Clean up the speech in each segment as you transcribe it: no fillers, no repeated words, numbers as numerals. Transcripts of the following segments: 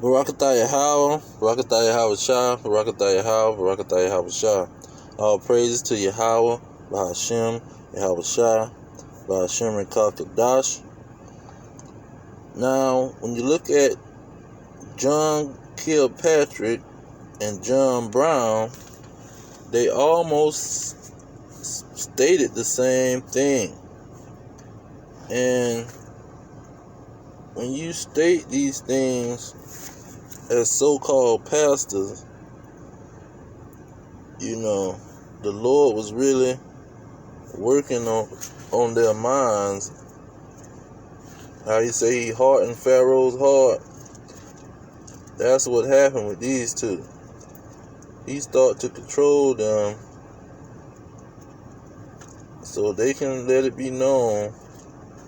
Barakatah Yahweh, Barakatah Yahweh Shah, Barakatah Yahweh, Barakatah Yahweh Shah. All praises to Yahweh, Bahashem, Yahweh Shah, Bahashem Rekah Kadash. Now, when you look at John Kilpatrick and John Brown, they almost stated the same thing. And when you state these things as so-called pastors, you know, the Lord was really working on their minds. How you say he hardened Pharaoh's heart. That's what happened with these two. He started to control them so they can let it be known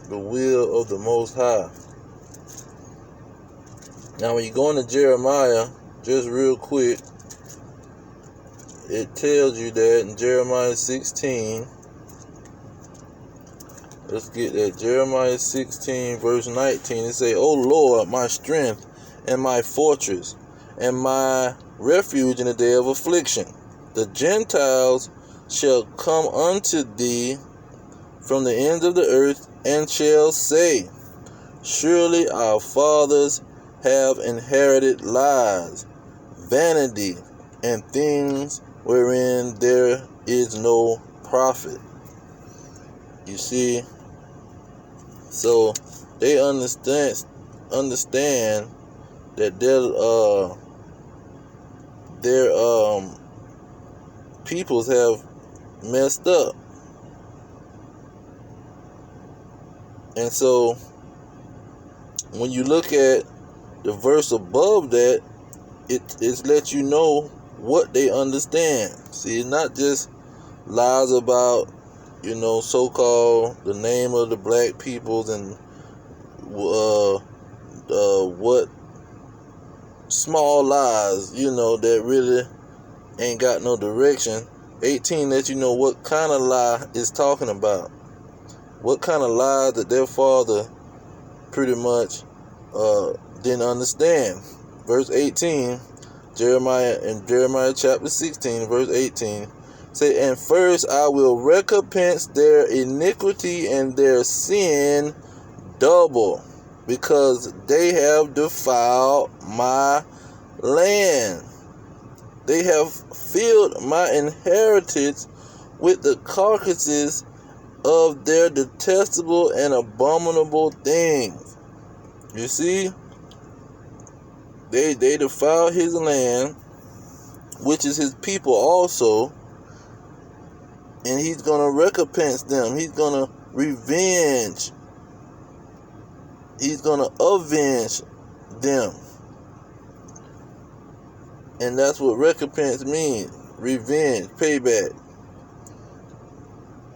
the will of the Most High. Now when you go into Jeremiah, just real quick, it tells you that in Jeremiah 16, let's get that, Jeremiah 16 verse 19, it say, O Lord, my strength and my fortress and my refuge in the day of affliction, the Gentiles shall come unto thee from the ends of the earth, and shall say, surely our fathers have inherited lies, vanity, and things wherein there is no profit. You see, so they understand that their peoples have messed up. And so when you look at the verse above that, it lets you know what they understand. See, it's not just lies about, you know, so-called the name of the black peoples and what small lies, you know, that really ain't got no direction. 18 lets you know what kind of lie it's talking about. What kind of lie that their father pretty much didn't understand. Verse 18, Jeremiah chapter 16, verse 18, say, and first I will recompense their iniquity and their sin double, because they have defiled my land. They have filled my inheritance with the carcasses of their detestable and abominable things. You see, they defile his land, which is his people also, and he's going to recompense them. He's going to revenge. He's going to avenge them. And that's what recompense means. Revenge, payback.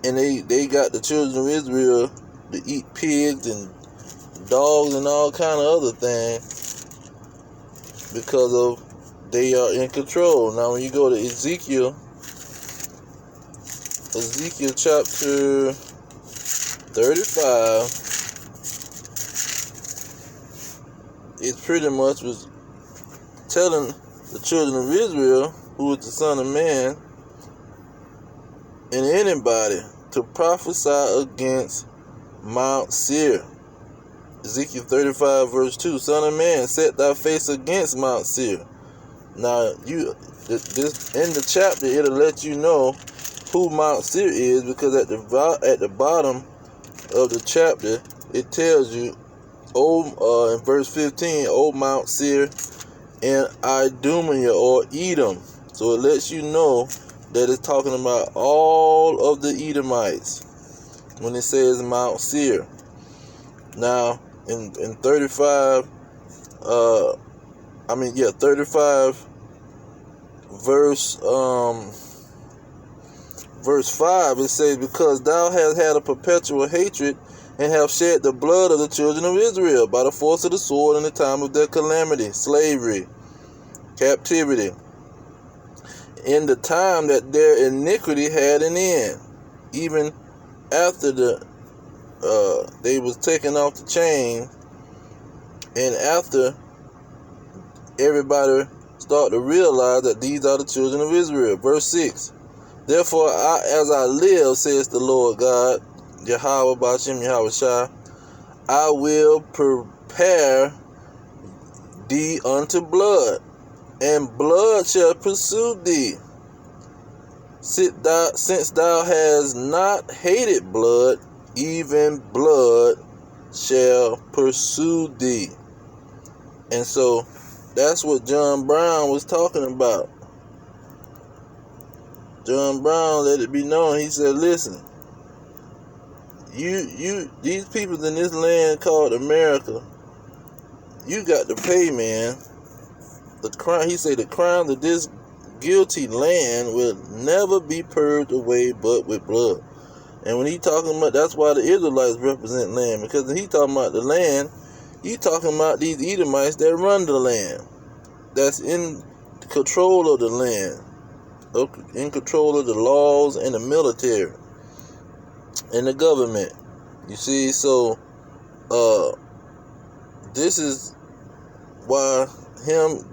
And they got the children of Israel to eat pigs and dogs and all kind of other things because of they are in control. Now when you go to Ezekiel chapter 35, it pretty much was telling the children of Israel, who is the Son of Man, and anybody to prophesy against Mount Seir. Ezekiel 35 verse 2, Son of man, set thy face against Mount Seir. Now, this in the chapter, it'll let you know who Mount Seir is, because at the bottom of the chapter, it tells you, in verse 15, O Mount Seir and Idumea, or Edom. So it lets you know that it's talking about all of the Edomites when it says Mount Seir. Now, in 35, 35 verse 5, it says, because thou hast had a perpetual hatred and have shed the blood of the children of Israel by the force of the sword in the time of their calamity, slavery, captivity, in the time that their iniquity had an end, even after they was taken off the chain, and after everybody start to realize that these are the children of Israel. Verse 6. Therefore, as I live, says the Lord God, Yahweh Ba'ashem Yahweh Shai, I will prepare thee unto blood, and blood shall pursue thee. Since thou hast not hated blood, even blood shall pursue thee. And so that's what John Brown was talking about. John Brown let it be known. He said, listen, these people in this land called America, you got to pay, man. He said the crimes of this guilty land will never be purged away but with blood. And when he talking about, that's why the Israelites represent land, because when he talking about the land, he talking about these Edomites that run the land, that's in control of the land, in control of the laws and the military and the government. You see, so this is why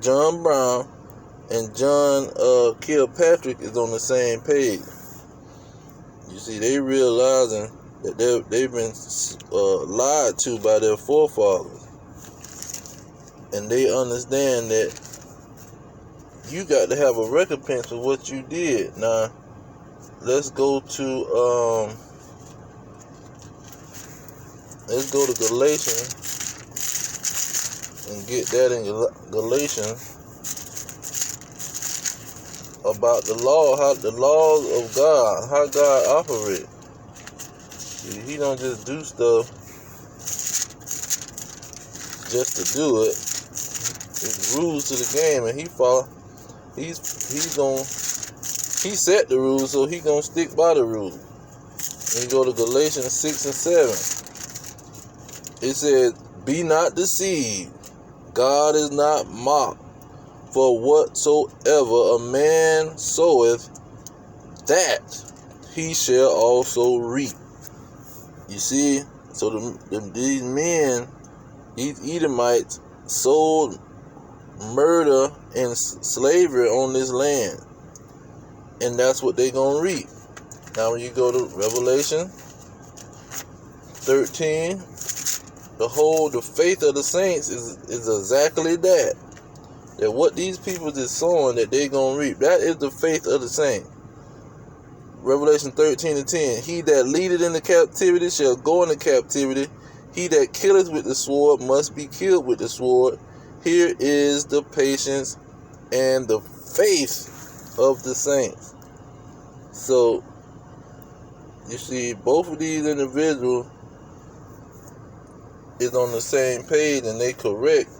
John Brown and John Kilpatrick is on the same page. You see, they realizing that they've been lied to by their forefathers, and they understand that you got to have a recompense for what you did. Now, let's go to Galatians and get that in Galatians about the law, how the laws of God, how God operates. See, he don't just do stuff just to do it. There's rules to the game, and he follow. He set the rules, so he gonna stick by the rules. And you go to Galatians 6 and 7. It says, "Be not deceived, God is not mocked. For whatsoever a man soweth, that he shall also reap." You see, so these men, these Edomites, sold murder and slavery on this land, and that's what they're gonna reap. Now, when you go to Revelation 13, the faith of the saints is exactly that. That what these people is sowing, that they gonna reap. That is the faith of the saints. Revelation 13 and 10. He that leadeth into captivity shall go into captivity. He that killeth with the sword must be killed with the sword. Here is the patience and the faith of the saints. So, you see, both of these individuals is on the same page, and they correct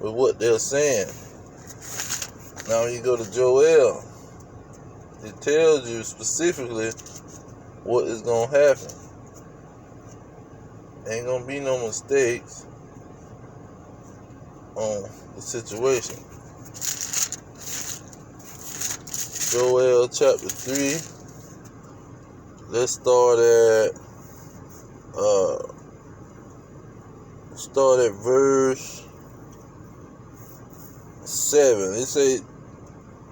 with what they're saying. Now, when you go to Joel, it tells you specifically what is going to happen. Ain't going to be no mistakes on the situation. Joel chapter 3. Let's start at verse 7. It says,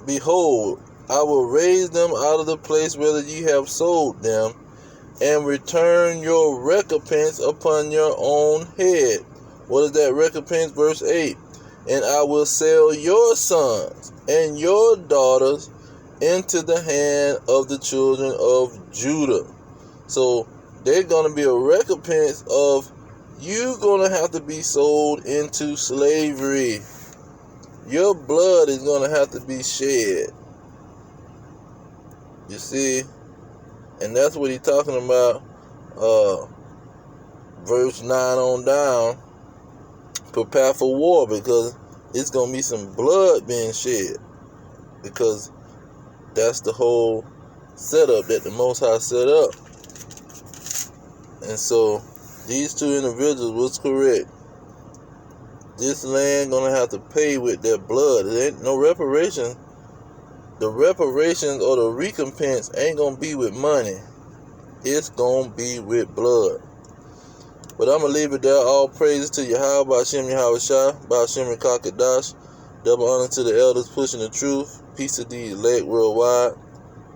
"Behold, I will raise them out of the place whether ye have sold them, and return your recompense upon your own head." What is that recompense? Verse 8. "And I will sell your sons and your daughters into the hand of the children of Judah." So they're going to be a recompense of you going to have to be sold into slavery. Your blood is going to have to be shed. You see? And that's what he's talking about. Verse 9 on down. Prepare for war, because it's going to be some blood being shed. Because that's the whole setup that the Most High set up. And so these two individuals was correct. This land gonna have to pay with their blood. There ain't no reparation. The reparations or the recompense ain't gonna be with money. It's gonna be with blood. But I'm gonna leave it there. All praises to Yahweh Ba'ashem Yahweh Shai, Ba'ashem Kakadash. Double honor to the elders pushing the truth. Peace to the elect worldwide.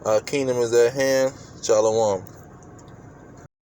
Our kingdom is at hand. Shalom.